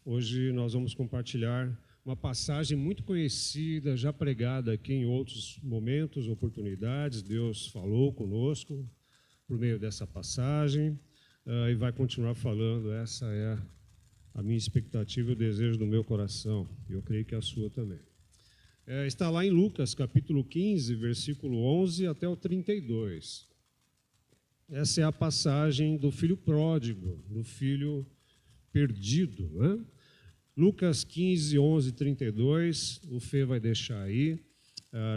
Hoje nós vamos compartilhar uma passagem muito conhecida, já pregada aqui em outros momentos, oportunidades. Deus falou conosco por meio dessa passagem e vai continuar falando. Essa é a minha expectativa e o desejo do meu coração. E eu creio que a sua também. Está lá em Lucas, capítulo 15, versículo 11 até o 32. Essa é a passagem do filho pródigo, do filho perdido, né? Lucas 15, 11, 32, o Fê vai deixar aí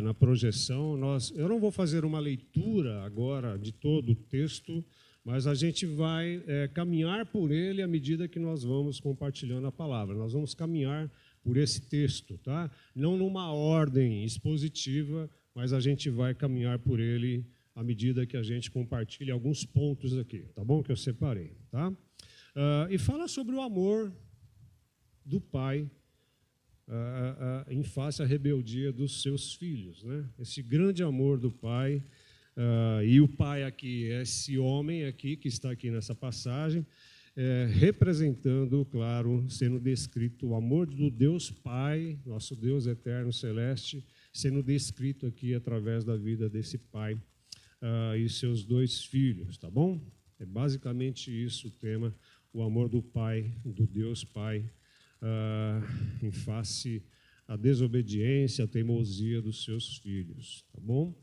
na projeção. Eu não vou fazer uma leitura agora de todo o texto, mas a gente vai caminhar por ele à medida que nós vamos compartilhando a palavra. Nós vamos caminhar por esse texto, tá? Não numa ordem expositiva, mas a gente vai caminhar por ele à medida que a gente compartilha alguns pontos aqui, tá bom? Que eu separei, tá? E fala sobre o amor do pai em face à rebeldia dos seus filhos, né? Esse grande amor do pai, e o pai aqui, esse homem aqui que está aqui nessa passagem, representando, claro, sendo descrito o amor do Deus Pai, nosso Deus eterno celeste, sendo descrito aqui através da vida desse pai e seus dois filhos, tá bom? É basicamente isso o tema, o amor do pai, do Deus Pai, em face à desobediência, à teimosia dos seus filhos, tá bom?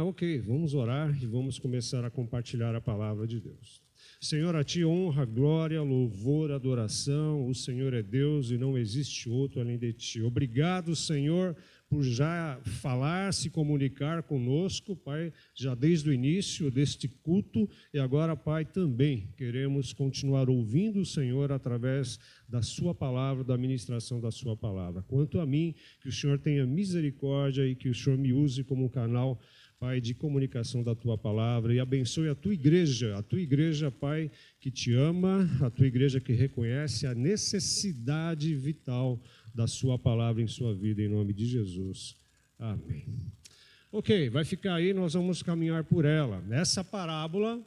Ok, vamos orar e vamos começar a compartilhar a palavra de Deus. Senhor, a Ti honra, glória, louvor, adoração. O Senhor é Deus e não existe outro além de Ti. Obrigado, Senhor, por já falar, se comunicar conosco, Pai, já desde o início deste culto. E agora, Pai, também queremos continuar ouvindo o Senhor através da Sua palavra, da ministração da Sua palavra. Quanto a mim, que o Senhor tenha misericórdia e que o Senhor me use como um canal, Pai, de comunicação da Tua palavra, e abençoe a Tua igreja, Pai, que Te ama, a Tua igreja que reconhece a necessidade vital da Sua palavra em sua vida, em nome de Jesus. Amém. Ok, vai ficar aí, nós vamos caminhar por ela. Nessa parábola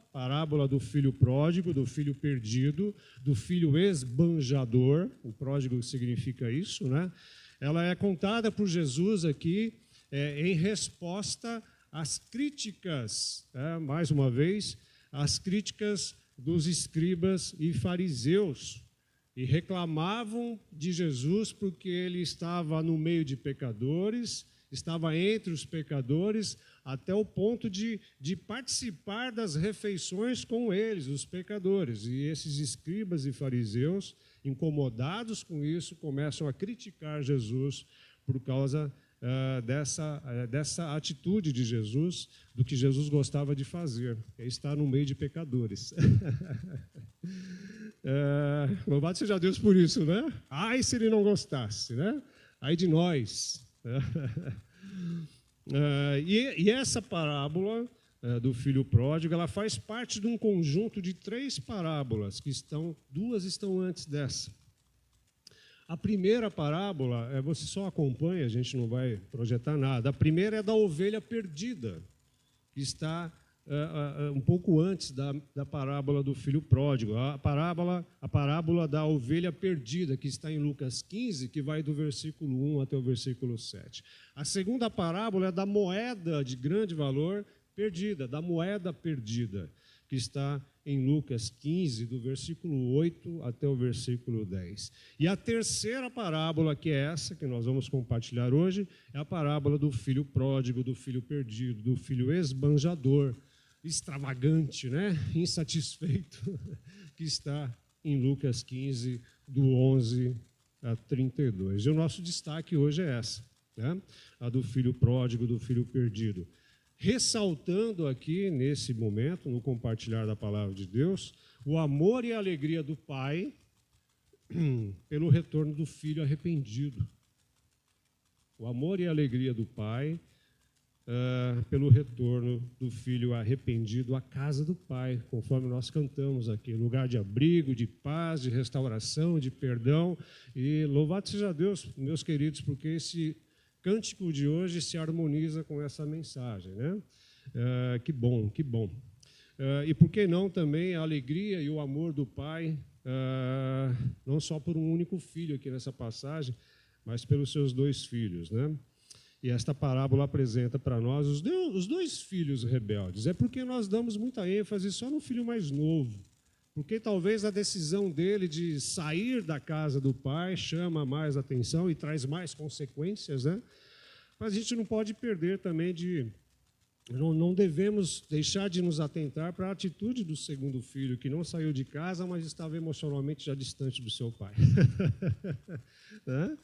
do filho pródigo, do filho perdido, do filho esbanjador, o pródigo significa isso, né? Ela é contada por Jesus aqui em resposta às críticas, mais uma vez, as críticas dos escribas e fariseus, e reclamavam de Jesus porque ele estava no meio de pecadores, estava entre os pecadores, até o ponto de participar das refeições com eles, os pecadores. E esses escribas e fariseus, incomodados com isso, começam a criticar Jesus por causa dessa atitude de Jesus, do que Jesus gostava de fazer, que é estar no meio de pecadores. Louvado seja Deus por isso, né? Ai, se ele não gostasse, né? Ai de nós. E essa parábola do filho pródigo, ela faz parte de um conjunto de 3 parábolas, duas estão antes dessa. A primeira parábola, você só acompanha, a gente não vai projetar nada. A primeira é da ovelha perdida, que está um pouco antes da parábola do filho pródigo. A parábola da ovelha perdida, que está em Lucas 15, que vai do versículo 1 até o versículo 7. A segunda parábola é da moeda de grande valor perdida, da moeda perdida, que está em Lucas 15, do versículo 8 até o versículo 10. E a terceira parábola, que é essa que nós vamos compartilhar hoje, é a parábola do filho pródigo, do filho perdido, do filho esbanjador, extravagante, né? Insatisfeito, que está em Lucas 15, do 11 a 32. E o nosso destaque hoje é essa, né? A do filho pródigo, do filho perdido. Ressaltando aqui, nesse momento, no compartilhar da palavra de Deus, o amor e a alegria do pai pelo retorno do filho arrependido. O amor e a alegria do pai pelo retorno do filho arrependido à casa do pai, conforme nós cantamos aqui, lugar de abrigo, de paz, de restauração, de perdão. E louvado seja Deus, meus queridos, porque esse cântico de hoje se harmoniza com essa mensagem, né? Que bom, que bom. E por que não também a alegria e o amor do Pai não só por um único filho aqui nessa passagem, mas pelos seus dois filhos, né? E esta parábola apresenta para nós os dois filhos rebeldes. É porque nós damos muita ênfase só no filho mais novo, porque talvez a decisão dele de sair da casa do pai chama mais atenção e traz mais consequências, né? Mas a gente não pode perder também não devemos deixar de nos atentar para a atitude do segundo filho, que não saiu de casa, mas estava emocionalmente já distante do seu pai. Né?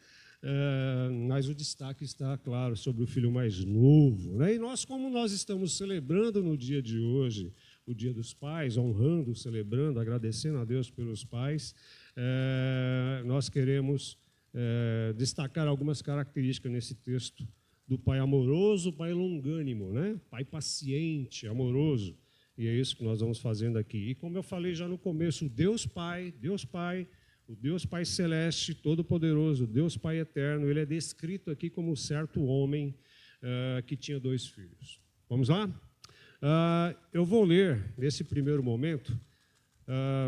Mas o destaque está, claro, sobre o filho mais novo. Né? E nós, como nós estamos celebrando no dia de hoje, o Dia dos Pais, honrando, celebrando, agradecendo a Deus pelos pais, nós queremos destacar algumas características nesse texto do pai amoroso, pai longânimo, né? Pai paciente, amoroso. E é isso que nós vamos fazendo aqui. E como eu falei já no começo, o Deus Pai, o Deus Pai Celeste, Todo-Poderoso, o Deus Pai Eterno, ele é descrito aqui como certo homem que tinha dois filhos. Vamos lá? Eu vou ler, nesse primeiro momento,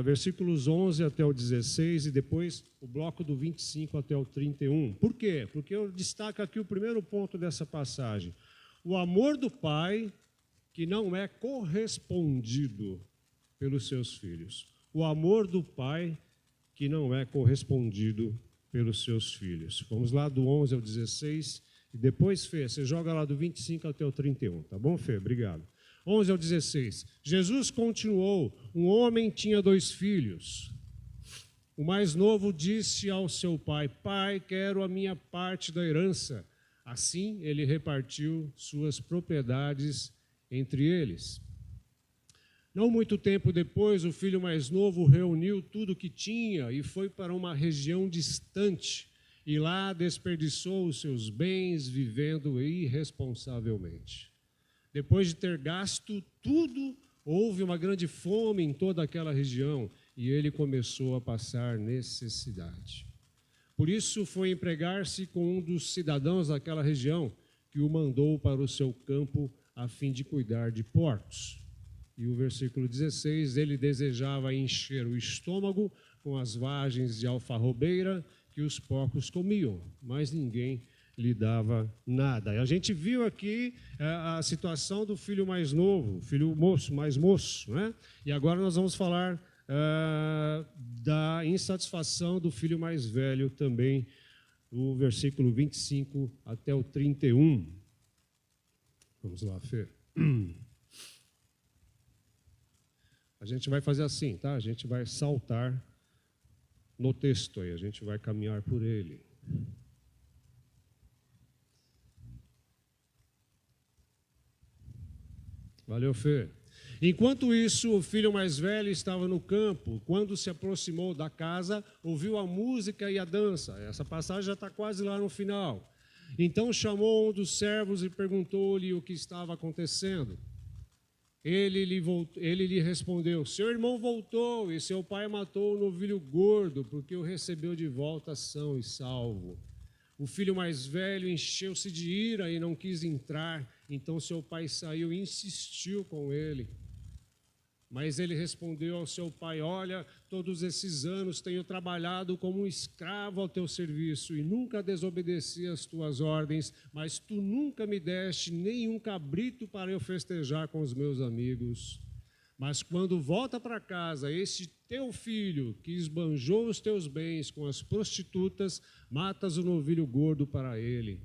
versículos 11 até o 16 e depois o bloco do 25 até o 31. Por quê? Porque eu destaco aqui o primeiro ponto dessa passagem. O amor do pai que não é correspondido pelos seus filhos. O amor do pai que não é correspondido pelos seus filhos. Vamos lá do 11 ao 16 e depois, Fê, você joga lá do 25 até o 31. Tá bom, Fê? Obrigado. 11 ao 16. Jesus continuou, um homem tinha dois filhos. O mais novo disse ao seu pai, pai, quero a minha parte da herança. Assim, ele repartiu suas propriedades entre eles. Não muito tempo depois, o filho mais novo reuniu tudo o que tinha e foi para uma região distante. E lá desperdiçou os seus bens vivendo irresponsavelmente. Depois de ter gasto tudo, houve uma grande fome em toda aquela região e ele começou a passar necessidade. Por isso foi empregar-se com um dos cidadãos daquela região, que o mandou para o seu campo a fim de cuidar de porcos. E o versículo 16, ele desejava encher o estômago com as vagens de alfarrobeira que os porcos comiam, mas ninguém lhe dava nada. E a gente viu aqui a situação do filho mais novo, filho mais moço, né? E agora nós vamos falar da insatisfação do filho mais velho também, do versículo 25 até o 31. Vamos lá, Fê. A gente vai fazer assim, tá? A gente vai saltar no texto aí, a gente vai caminhar por ele. Valeu, Fê. Enquanto isso, o filho mais velho estava no campo. Quando se aproximou da casa, ouviu a música e a dança. Essa passagem já está quase lá no final. Então chamou um dos servos e perguntou-lhe o que estava acontecendo. Ele lhe respondeu, seu irmão voltou e seu pai matou o novilho gordo, porque o recebeu de volta são e salvo. O filho mais velho encheu-se de ira e não quis entrar. Então seu pai saiu e insistiu com ele. Mas ele respondeu ao seu pai, olha, todos esses anos tenho trabalhado como um escravo ao teu serviço e nunca desobedeci às tuas ordens, mas tu nunca me deste nenhum cabrito para eu festejar com os meus amigos. Mas quando volta para casa, este teu filho, que esbanjou os teus bens com as prostitutas, matas o novilho gordo para ele.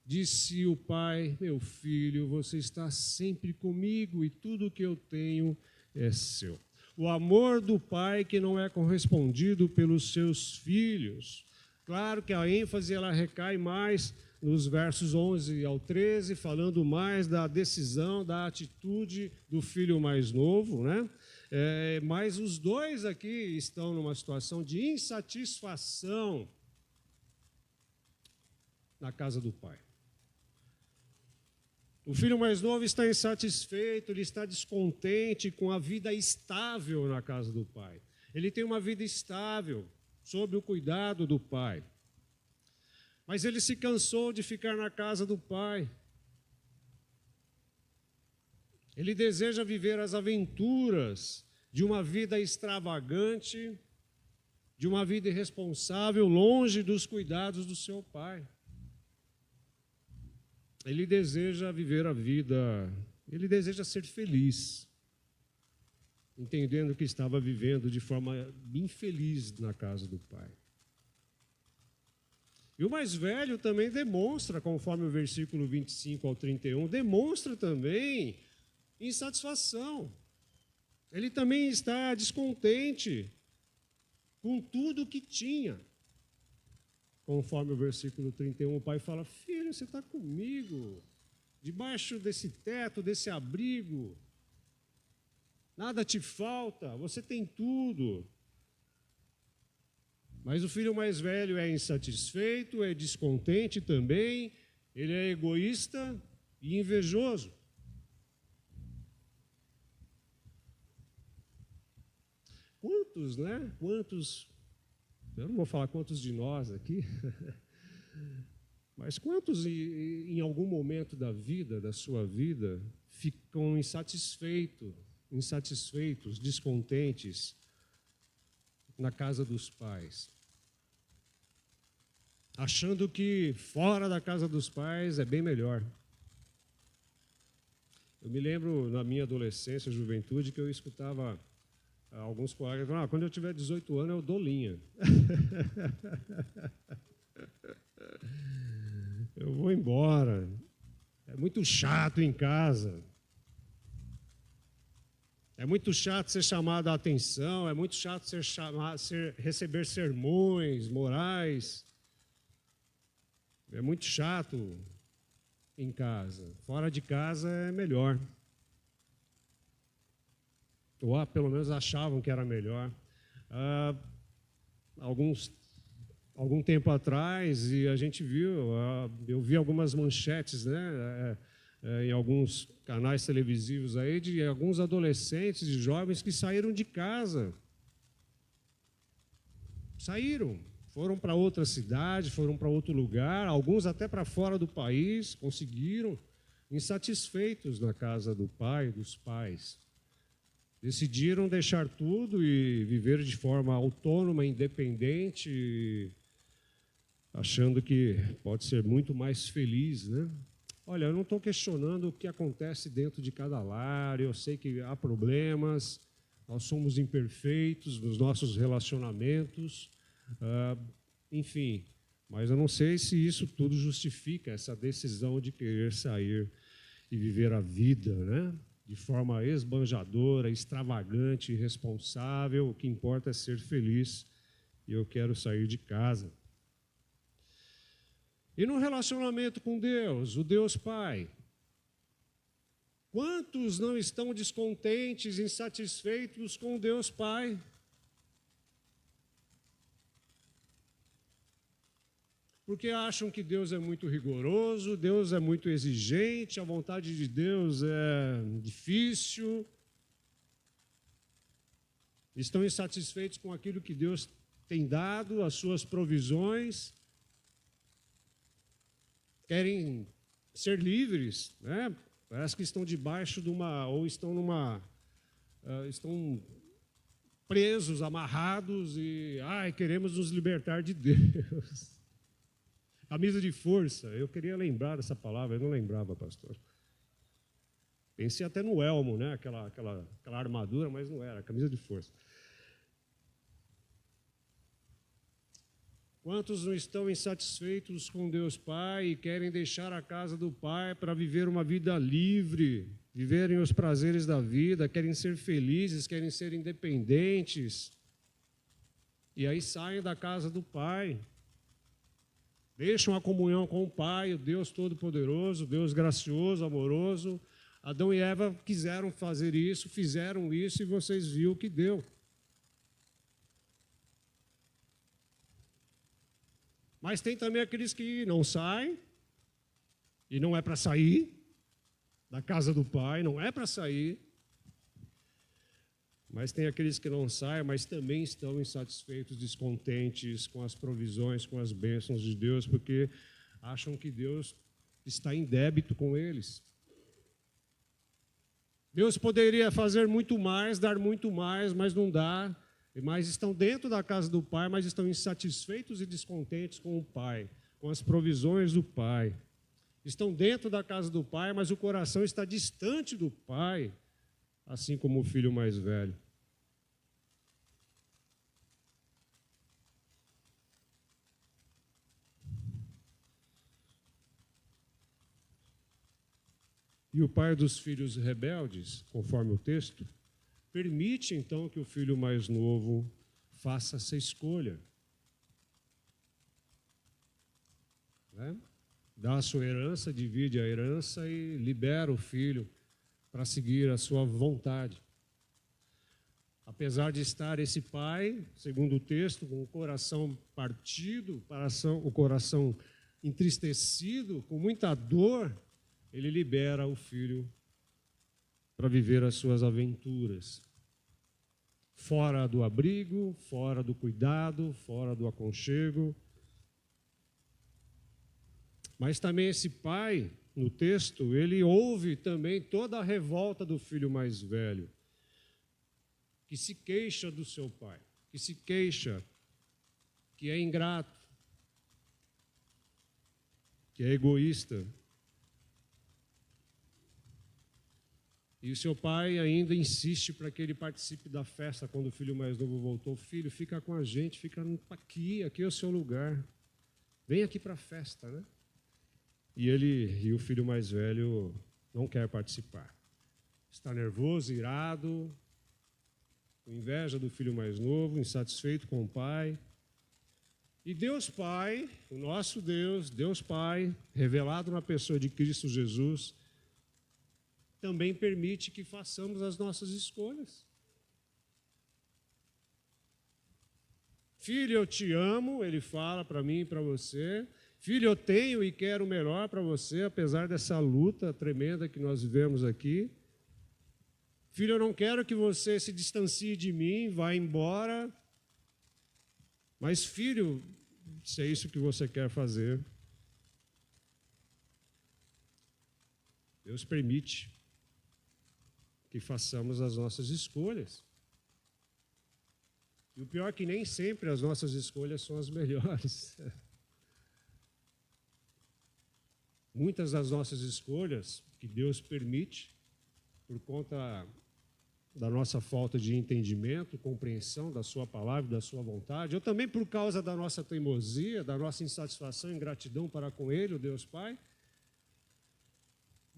Disse o pai, meu filho, você está sempre comigo e tudo o que eu tenho é seu. O amor do pai que não é correspondido pelos seus filhos. Claro que a ênfase ela recai mais nos versos 11 ao 13, falando mais da decisão, da atitude do filho mais novo, né? Mas os dois aqui estão numa situação de insatisfação na casa do pai. O filho mais novo está insatisfeito, ele está descontente com a vida estável na casa do pai. Ele tem uma vida estável, sob o cuidado do pai. Mas ele se cansou de ficar na casa do pai. Ele deseja viver as aventuras de uma vida extravagante, de uma vida irresponsável, longe dos cuidados do seu pai. Ele deseja viver a vida, ele deseja ser feliz, entendendo que estava vivendo de forma infeliz na casa do pai. E o mais velho também demonstra, conforme o versículo 25 ao 31, demonstra também insatisfação. Ele também está descontente com tudo que tinha. Conforme o versículo 31, o pai fala: filho, você está comigo, debaixo desse teto, desse abrigo, nada te falta, você tem tudo. Mas o filho mais velho é insatisfeito, é descontente também, ele é egoísta e invejoso. Quantos, né? Quantos, eu não vou falar quantos de nós aqui, mas quantos em algum momento da vida, da sua vida, ficam insatisfeitos, descontentes na casa dos pais, achando que fora da casa dos pais é bem melhor. Eu me lembro na minha adolescência, juventude, que eu escutava alguns colegas falando: quando eu tiver 18 anos eu dou linha. Eu vou embora. É muito chato em casa. É muito chato ser chamado a atenção, é muito chato receber sermões morais. É muito chato em casa. Fora de casa é melhor. Ou pelo menos achavam que era melhor. Algum tempo atrás, e a gente viu, eu vi algumas manchetes, né, em alguns canais televisivos aí, de alguns adolescentes e jovens que saíram de casa. Saíram, foram para outra cidade, foram para outro lugar, alguns até para fora do país, conseguiram, insatisfeitos na casa do pai, dos pais. Decidiram deixar tudo e viver de forma autônoma, independente, achando que pode ser muito mais feliz, né? Olha, eu não estou questionando o que acontece dentro de cada lar, eu sei que há problemas, nós somos imperfeitos nos nossos relacionamentos, enfim, mas eu não sei se isso tudo justifica essa decisão de querer sair e viver a vida, né? De forma esbanjadora, extravagante, irresponsável. O que importa é ser feliz e eu quero sair de casa. E no relacionamento com Deus, o Deus Pai, quantos não estão descontentes, insatisfeitos com Deus Pai? Porque acham que Deus é muito rigoroso, Deus é muito exigente, a vontade de Deus é difícil. Estão insatisfeitos com aquilo que Deus tem dado, as suas provisões. Querem ser livres, né? Parece que estão debaixo de ou estão estão presos, amarrados e queremos nos libertar de Deus. Camisa de força, eu queria lembrar dessa palavra, eu não lembrava, pastor. Pensei até no elmo, né? Aquela armadura, mas não era, camisa de força. Quantos não estão insatisfeitos com Deus Pai e querem deixar a casa do Pai para viver uma vida livre, viverem os prazeres da vida, querem ser felizes, querem ser independentes, e aí saem da casa do Pai. Deixam a comunhão com o Pai, o Deus Todo-Poderoso, Deus gracioso, amoroso. Adão e Eva quiseram fazer isso, fizeram isso e vocês viram o que deu. Mas tem também aqueles que não saem, e não é para sair da casa do Pai, não é para sair. Mas tem aqueles que não saem, mas também estão insatisfeitos, descontentes com as provisões, com as bênçãos de Deus, porque acham que Deus está em débito com eles. Deus poderia fazer muito mais, dar muito mais, mas não dá. mas estão dentro da casa do pai, mas estão insatisfeitos e descontentes com o pai, com as provisões do pai. Estão dentro da casa do pai, mas o coração está distante do pai, assim como o filho mais velho. E o pai dos filhos rebeldes, conforme o texto, permite então que o filho mais novo faça essa escolha. Né? Dá a sua herança, divide a herança e libera o filho para seguir a sua vontade. Apesar de estar esse pai, segundo o texto, com o coração partido, o coração entristecido, com muita dor, ele libera o filho para viver as suas aventuras. Fora do abrigo, fora do cuidado, fora do aconchego. Mas também esse pai, no texto, ele ouve também toda a revolta do filho mais velho, que se queixa do seu pai, que se queixa, que é ingrato, que é egoísta. E o seu pai ainda insiste para que ele participe da festa quando o filho mais novo voltou. Filho, fica com a gente, fica aqui é o seu lugar. Vem aqui para a festa, né? E o filho mais velho não quer participar. Está nervoso, irado, com inveja do filho mais novo, insatisfeito com o pai. E Deus Pai, o nosso Deus, Deus Pai, revelado na pessoa de Cristo Jesus, também permite que façamos as nossas escolhas. Filho, eu te amo, ele fala para mim e para você. Filho, eu tenho e quero o melhor para você, apesar dessa luta tremenda que nós vivemos aqui. Filho, eu não quero que você se distancie de mim, vá embora. Mas, filho, se é isso que você quer fazer, Deus permite que façamos as nossas escolhas. E o pior é que nem sempre as nossas escolhas são as melhores. Muitas das nossas escolhas que Deus permite, por conta da nossa falta de entendimento, compreensão da sua palavra, da sua vontade, ou também por causa da nossa teimosia, da nossa insatisfação e ingratidão para com Ele, o Deus Pai,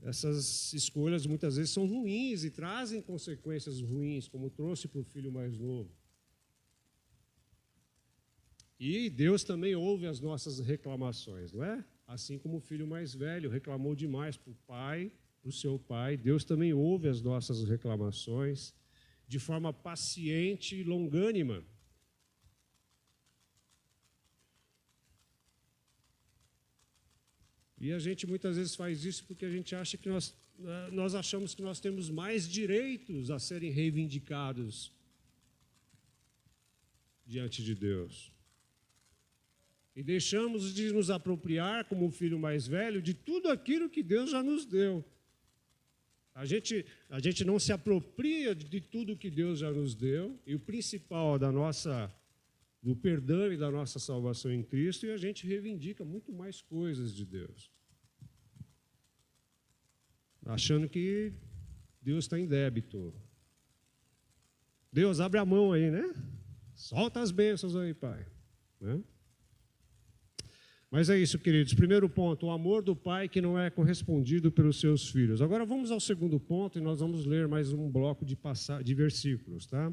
essas escolhas muitas vezes são ruins e trazem consequências ruins, como trouxe para o filho mais novo. E Deus também ouve as nossas reclamações, não é? Assim como o filho mais velho reclamou demais para o pai, para o seu pai, Deus também ouve as nossas reclamações de forma paciente e longânima. E a gente muitas vezes faz isso porque a gente acha que nós achamos que nós temos mais direitos a serem reivindicados diante de Deus. E deixamos de nos apropriar, como o filho mais velho, de tudo aquilo que Deus já nos deu. A gente não se apropria de tudo que Deus já nos deu, e o principal do perdão e da nossa salvação em Cristo, e a gente reivindica muito mais coisas de Deus. Achando que Deus está em débito. Deus, abre a mão aí, né? Solta as bênçãos aí, Pai. Né? Mas é isso, queridos. Primeiro ponto, o amor do pai que não é correspondido pelos seus filhos. Agora vamos ao segundo ponto e nós vamos ler mais um bloco de versículos, tá?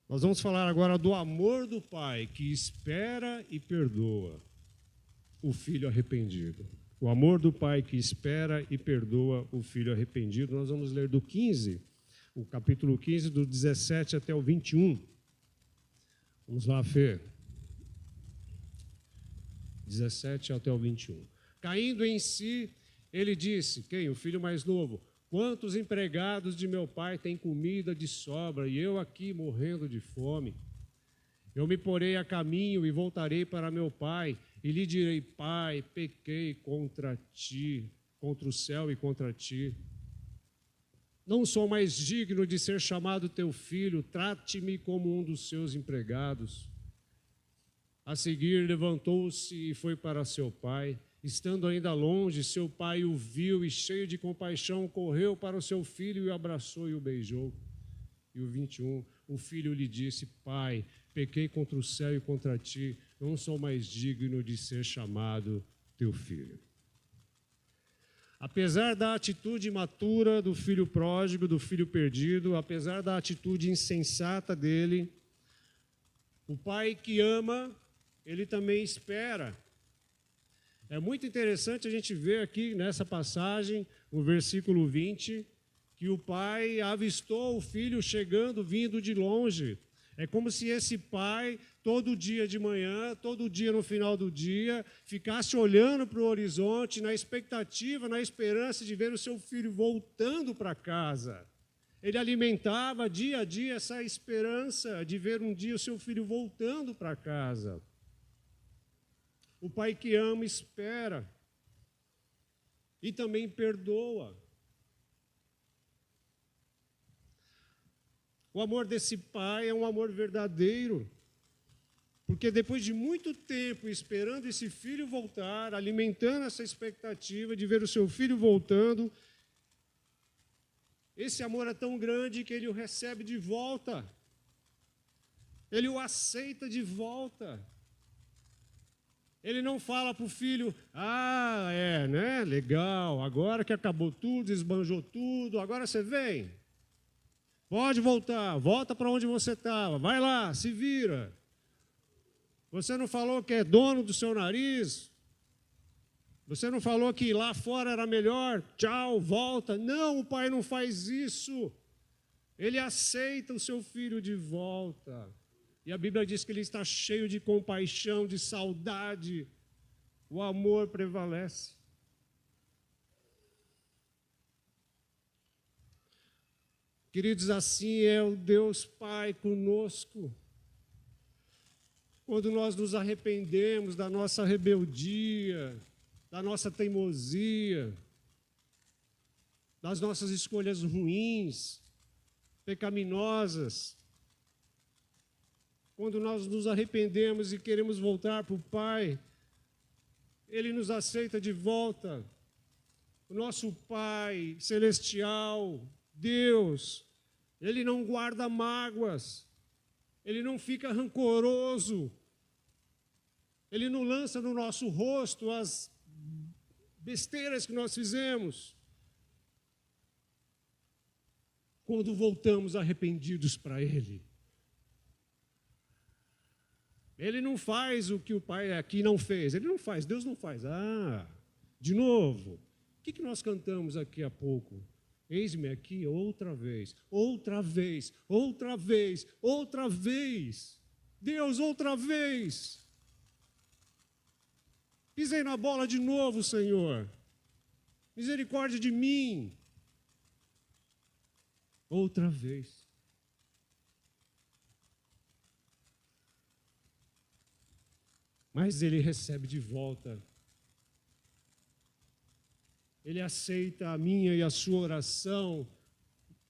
Nós vamos falar agora do amor do pai que espera e perdoa o filho arrependido. O amor do pai que espera e perdoa o filho arrependido. Nós vamos ler do 15, o capítulo 15, do 17 até o 21. Vamos lá, Fê. 17 até o 21. Caindo em si, ele disse, quem? O filho mais novo. Quantos empregados de meu pai têm comida de sobra e eu aqui morrendo de fome? Eu me porei a caminho e voltarei para meu pai e lhe direi, pai, pequei contra ti, contra o céu e contra ti. Não sou mais digno de ser chamado teu filho, trate-me como um dos seus empregados. A seguir, levantou-se e foi para seu pai. Estando ainda longe, seu pai o viu e, cheio de compaixão, correu para o seu filho e o abraçou e o beijou. E o 21, o filho lhe disse: Pai, pequei contra o céu e contra ti, não sou mais digno de ser chamado teu filho. Apesar da atitude imatura do filho pródigo, do filho perdido, apesar da atitude insensata dele, o pai que ama, ele também espera. É muito interessante a gente ver aqui nessa passagem, no versículo 20, que o pai avistou o filho chegando, vindo de longe. É como se esse pai, todo dia de manhã, todo dia no final do dia, ficasse olhando para o horizonte, na expectativa, na esperança de ver o seu filho voltando para casa. Ele alimentava dia a dia essa esperança de ver um dia o seu filho voltando para casa. O pai que ama espera e também perdoa. O amor desse pai é um amor verdadeiro, porque depois de muito tempo esperando esse filho voltar, alimentando essa expectativa de ver o seu filho voltando, esse amor é tão grande que ele o recebe de volta, ele o aceita de volta. Ele não fala para o filho: né, legal, agora que acabou tudo, esbanjou tudo, agora você vem. Pode voltar, volta para onde você estava, vai lá, se vira. Você não falou que é dono do seu nariz? Você não falou que lá fora era melhor? Tchau, volta. Não, o pai não faz isso. Ele aceita o seu filho de volta. E a Bíblia diz que ele está cheio de compaixão, de saudade. O amor prevalece. Queridos, assim é o Deus Pai conosco. Quando nós nos arrependemos da nossa rebeldia, da nossa teimosia, das nossas escolhas ruins, pecaminosas, quando nós nos arrependemos e queremos voltar para o Pai, Ele nos aceita de volta. O nosso Pai celestial, Deus, Ele não guarda mágoas, Ele não fica rancoroso, Ele não lança no nosso rosto as besteiras que nós fizemos. Quando voltamos arrependidos para Ele, Ele não faz o que o Pai aqui não fez, Ele não faz, Deus não faz. De novo, o que nós cantamos aqui há pouco? Eis-me aqui outra vez, outra vez, outra vez, outra vez. Deus, outra vez. Pisei na bola de novo, Senhor. Misericórdia de mim. Outra vez. Mas Ele recebe de volta. Ele aceita a minha e a sua oração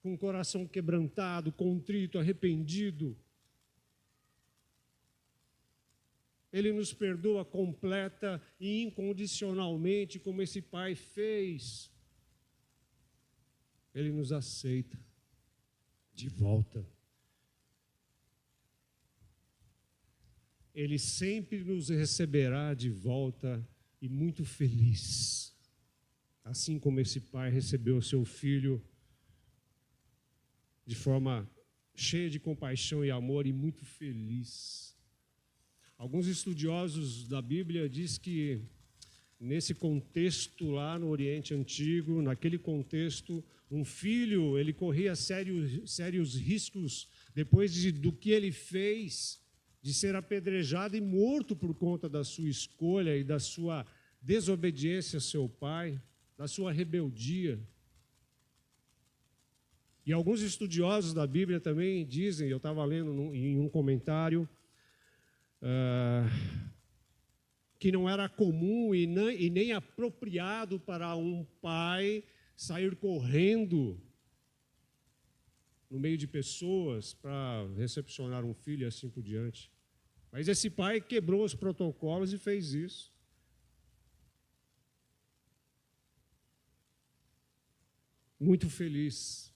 com o coração quebrantado, contrito, arrependido. Ele nos perdoa completa e incondicionalmente, como esse Pai fez. Ele nos aceita de volta. Ele sempre nos receberá de volta e muito feliz. Assim como esse pai recebeu o seu filho de forma cheia de compaixão e amor e muito feliz. Alguns estudiosos da Bíblia dizem que nesse contexto lá no Oriente Antigo, naquele contexto, um filho, ele corria sérios riscos depois do que ele fez, de ser apedrejado e morto por conta da sua escolha e da sua desobediência ao seu pai, da sua rebeldia. E alguns estudiosos da Bíblia também dizem, eu estava lendo em um comentário, que não era comum e nem apropriado para um pai sair correndo no meio de pessoas para recepcionar um filho e assim por diante. Mas esse pai quebrou os protocolos e fez isso. Muito feliz.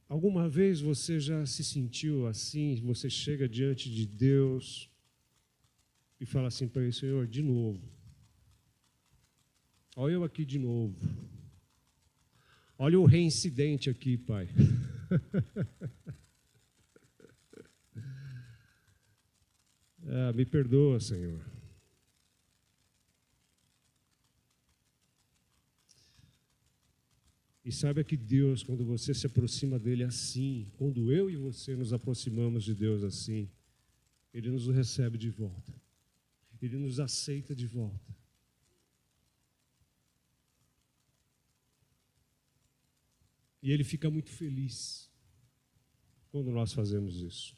Alguma vez você já se sentiu assim? Você chega diante de Deus e fala assim para ele: Senhor, de novo. Olha eu aqui de novo. Olha o reincidente aqui, Pai. Me perdoa, Senhor. E saiba que Deus, quando você se aproxima dele assim, quando eu e você nos aproximamos de Deus assim, ele nos recebe de volta. Ele nos aceita de volta. E ele fica muito feliz quando nós fazemos isso.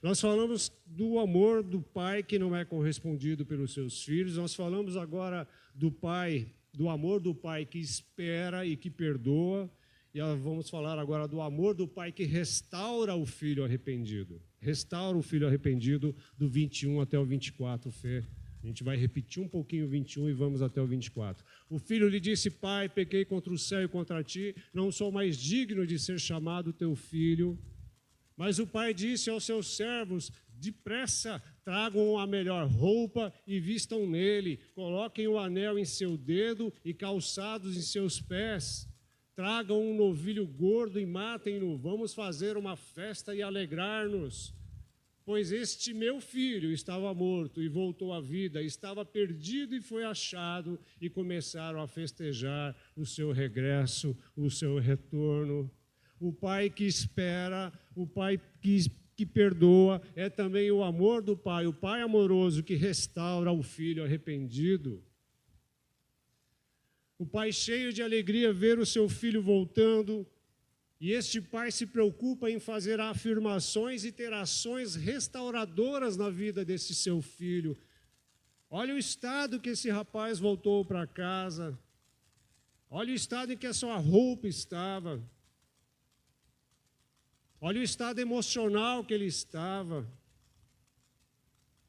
Nós falamos do amor do pai que não é correspondido pelos seus filhos. Nós falamos agora do pai, do amor do pai que espera e que perdoa. E vamos falar agora do amor do pai que restaura o filho arrependido. Restaura o filho arrependido do 21 até o 24, Fê. A gente vai repetir um pouquinho o 21 e vamos até o 24. O filho lhe disse: Pai, pequei contra o céu e contra ti, não sou mais digno de ser chamado teu filho. Mas o pai disse aos seus servos: depressa, tragam a melhor roupa e vistam nele, coloquem o anel em seu dedo e calçados em seus pés. Tragam um novilho gordo e matem-no, vamos fazer uma festa e alegrar-nos. Pois este meu filho estava morto e voltou à vida, estava perdido e foi achado, e começaram a festejar o seu regresso, o seu retorno. O pai que espera, o pai que perdoa, é também o amor do pai, o pai amoroso que restaura o filho arrependido. O pai cheio de alegria ver o seu filho voltando, e este pai se preocupa em fazer afirmações e ter ações restauradoras na vida desse seu filho. Olha o estado que esse rapaz voltou para casa. Olha o estado em que a sua roupa estava. Olha o estado emocional que ele estava.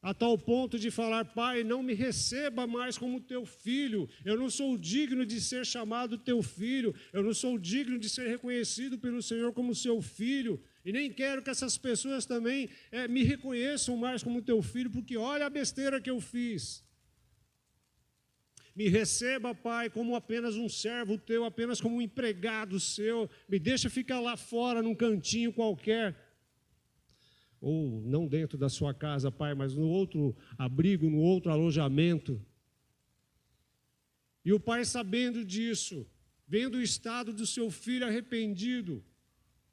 A tal ponto de falar: Pai, não me receba mais como teu filho, eu não sou digno de ser chamado teu filho, eu não sou digno de ser reconhecido pelo Senhor como seu filho, e nem quero que essas pessoas também me reconheçam mais como teu filho, porque olha a besteira que eu fiz. Me receba, Pai, como apenas um servo teu, apenas como um empregado seu, me deixa ficar lá fora, num cantinho qualquer, ou não dentro da sua casa, Pai, mas no outro abrigo, no outro alojamento. E o pai, sabendo disso, vendo o estado do seu filho arrependido,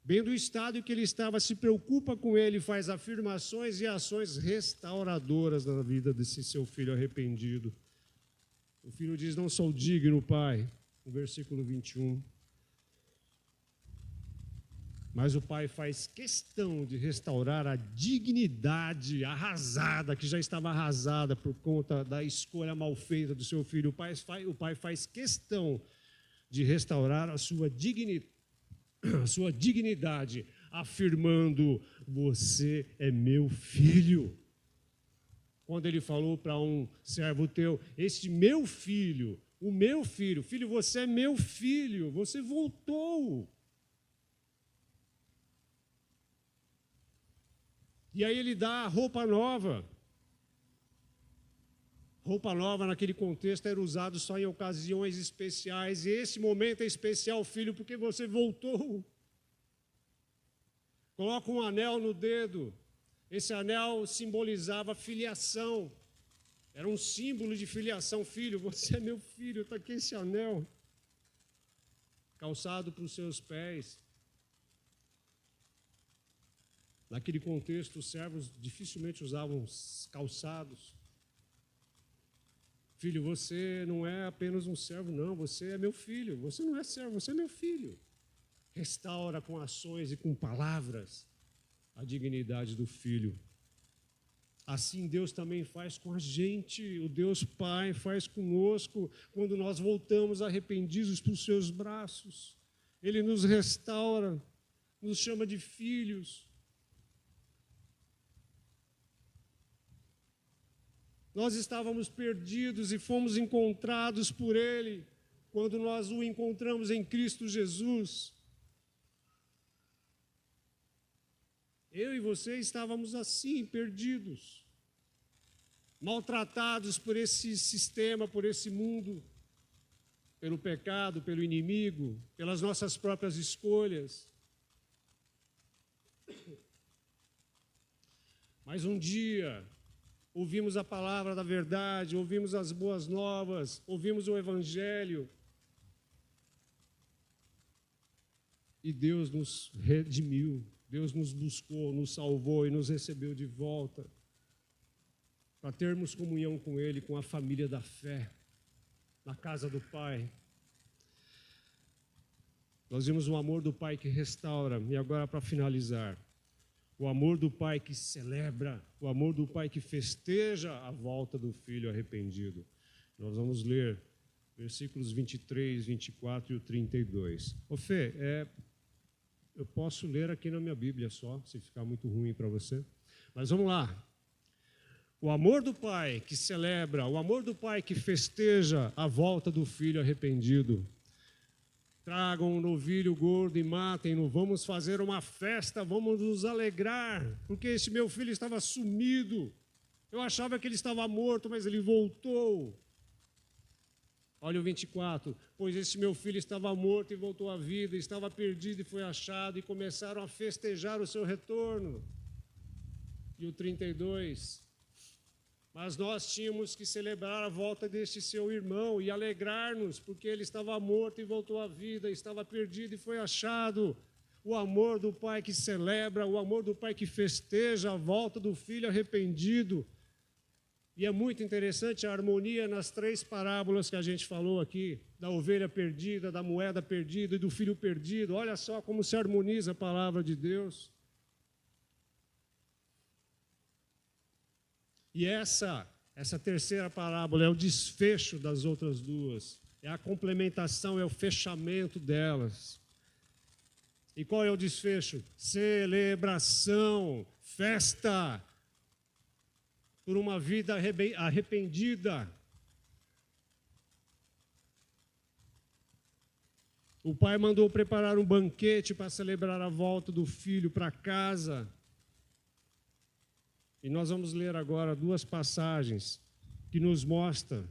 vendo o estado em que ele estava, se preocupa com ele, faz afirmações e ações restauradoras na vida desse seu filho arrependido. O filho diz: não sou digno, Pai, no versículo 21. Mas o pai faz questão de restaurar a dignidade arrasada, que já estava arrasada por conta da escolha mal feita do seu filho. O pai faz questão de restaurar a sua dignidade, afirmando: você é meu filho. Quando ele falou para um servo teu: este meu filho, o meu filho, filho, você é meu filho, você voltou. E aí ele dá roupa nova. Roupa nova, naquele contexto, era usado só em ocasiões especiais. E esse momento é especial, filho, porque você voltou. Coloca um anel no dedo. Esse anel simbolizava filiação. Era um símbolo de filiação. Filho, você é meu filho, está aqui esse anel. Calçado para os seus pés. Naquele contexto, os servos dificilmente usavam calçados. Filho, você não é apenas um servo, não, você é meu filho. Você não é servo, você é meu filho. Restaura com ações e com palavras a dignidade do filho. Assim Deus também faz com a gente, o Deus Pai faz conosco, quando nós voltamos arrependidos para os seus braços. Ele nos restaura, nos chama de filhos. Nós estávamos perdidos e fomos encontrados por Ele quando nós o encontramos em Cristo Jesus. Eu e você estávamos assim, perdidos, maltratados por esse sistema, por esse mundo, pelo pecado, pelo inimigo, pelas nossas próprias escolhas. Mas um dia, ouvimos a palavra da verdade, ouvimos as boas novas, ouvimos o Evangelho, e Deus nos redimiu, Deus nos buscou, nos salvou e nos recebeu de volta, para termos comunhão com Ele, com a família da fé, na casa do Pai. Nós vimos o amor do Pai que restaura, e agora para finalizar, o amor do Pai que celebra, o amor do Pai que festeja a volta do Filho arrependido. Nós vamos ler versículos 23, 24 e o 32. Ô Fê, eu posso ler aqui na minha Bíblia só, se ficar muito ruim para você. Mas vamos lá. O amor do Pai que celebra, o amor do Pai que festeja a volta do Filho arrependido. Tragam um novilho gordo e matem-no, vamos fazer uma festa, vamos nos alegrar, porque esse meu filho estava sumido. Eu achava que ele estava morto, mas ele voltou. Olha o 24, pois esse meu filho estava morto e voltou à vida, estava perdido e foi achado, e começaram a festejar o seu retorno. E o 32, mas nós tínhamos que celebrar a volta deste seu irmão e alegrar-nos, porque ele estava morto e voltou à vida, estava perdido e foi achado. O amor do Pai que celebra, o amor do Pai que festeja a volta do filho arrependido. E é muito interessante a harmonia nas três parábolas que a gente falou aqui, da ovelha perdida, da moeda perdida e do filho perdido. Olha só como se harmoniza a palavra de Deus. E essa terceira parábola é o desfecho das outras duas. É a complementação, é o fechamento delas. E qual é o desfecho? Celebração, festa, por uma vida arrependida. O pai mandou preparar um banquete para celebrar a volta do filho para casa. E nós vamos ler agora duas passagens que nos mostram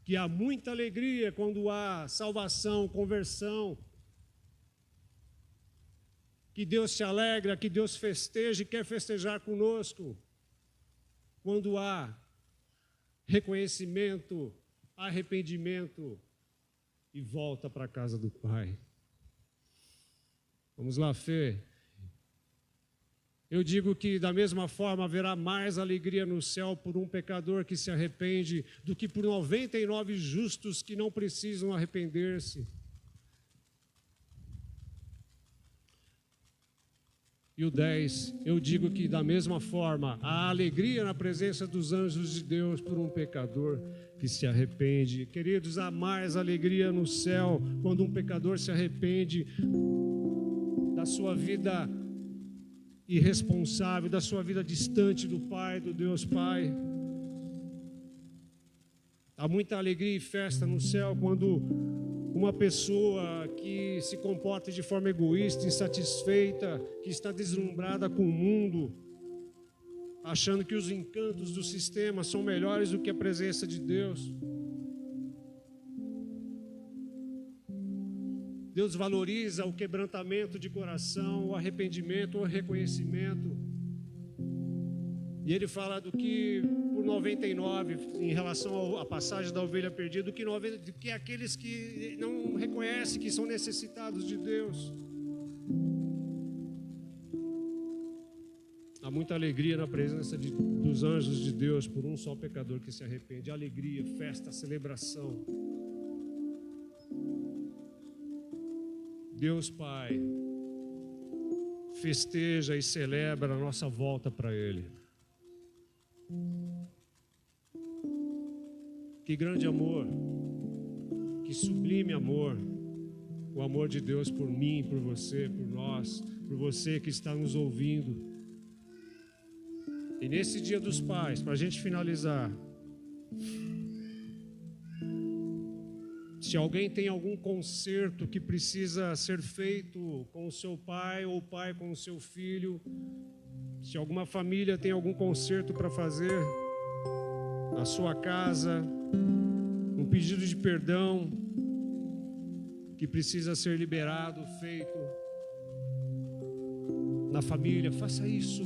que há muita alegria quando há salvação, conversão, que Deus se alegra, que Deus festeja e quer festejar conosco. Quando há reconhecimento, arrependimento e volta para a casa do Pai. Vamos lá, Fê. Eu digo que da mesma forma haverá mais alegria no céu por um pecador que se arrepende do que por 99 justos que não precisam arrepender-se. E o 10, eu digo que da mesma forma há alegria na presença dos anjos de Deus por um pecador que se arrepende. Queridos, há mais alegria no céu quando um pecador se arrepende da sua vida irresponsável, da sua vida distante do Pai, do Deus Pai. Há muita alegria e festa no céu quando uma pessoa que se comporta de forma egoísta, insatisfeita, que está deslumbrada com o mundo, achando que os encantos do sistema são melhores do que a presença de Deus. Deus valoriza o quebrantamento de coração, o arrependimento, o reconhecimento. E Ele fala do que por 99, em relação à passagem da ovelha perdida, do que aqueles que não reconhecem que são necessitados de Deus. Há muita alegria na presença dos anjos de Deus por um só pecador que se arrepende. Alegria, festa, celebração. Deus Pai festeja e celebra a nossa volta para Ele. Que grande amor, que sublime amor, o amor de Deus por mim, por você, por nós, por você que está nos ouvindo. E nesse Dia dos Pais, para a gente finalizar, se alguém tem algum conserto que precisa ser feito com o seu pai ou o pai com o seu filho, se alguma família tem algum conserto para fazer na sua casa, um pedido de perdão que precisa ser liberado, feito na família, faça isso.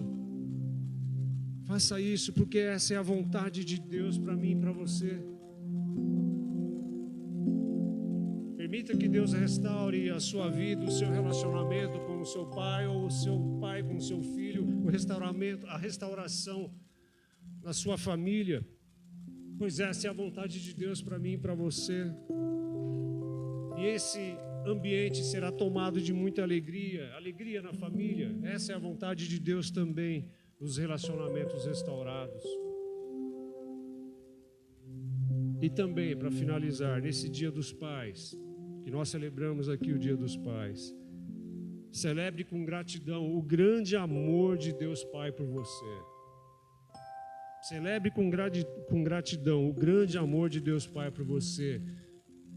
Faça isso, porque essa é a vontade de Deus para mim e para você. Permita que Deus restaure a sua vida, o seu relacionamento com o seu pai ou o seu pai com o seu filho, a restauração na sua família, pois essa é a vontade de Deus para mim e para você. E esse ambiente será tomado de muita alegria, alegria na família. Essa é a vontade de Deus também, os relacionamentos restaurados. E também, para finalizar, nesse Dia dos Pais, que nós celebramos aqui o Dia dos Pais, celebre com gratidão o grande amor de Deus Pai por você. Celebre com gratidão o grande amor de Deus Pai por você.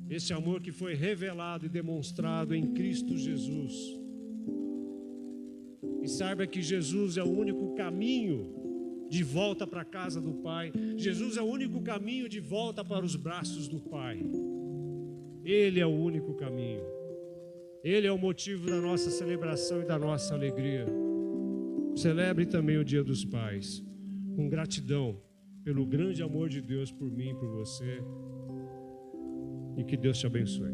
Esse amor que foi revelado e demonstrado em Cristo Jesus. E saiba que Jesus é o único caminho de volta para a casa do Pai. Jesus é o único caminho de volta para os braços do Pai. Ele é o único caminho. Ele é o motivo da nossa celebração e da nossa alegria. Celebre também o Dia dos Pais, com gratidão pelo grande amor de Deus por mim e por você. E que Deus te abençoe.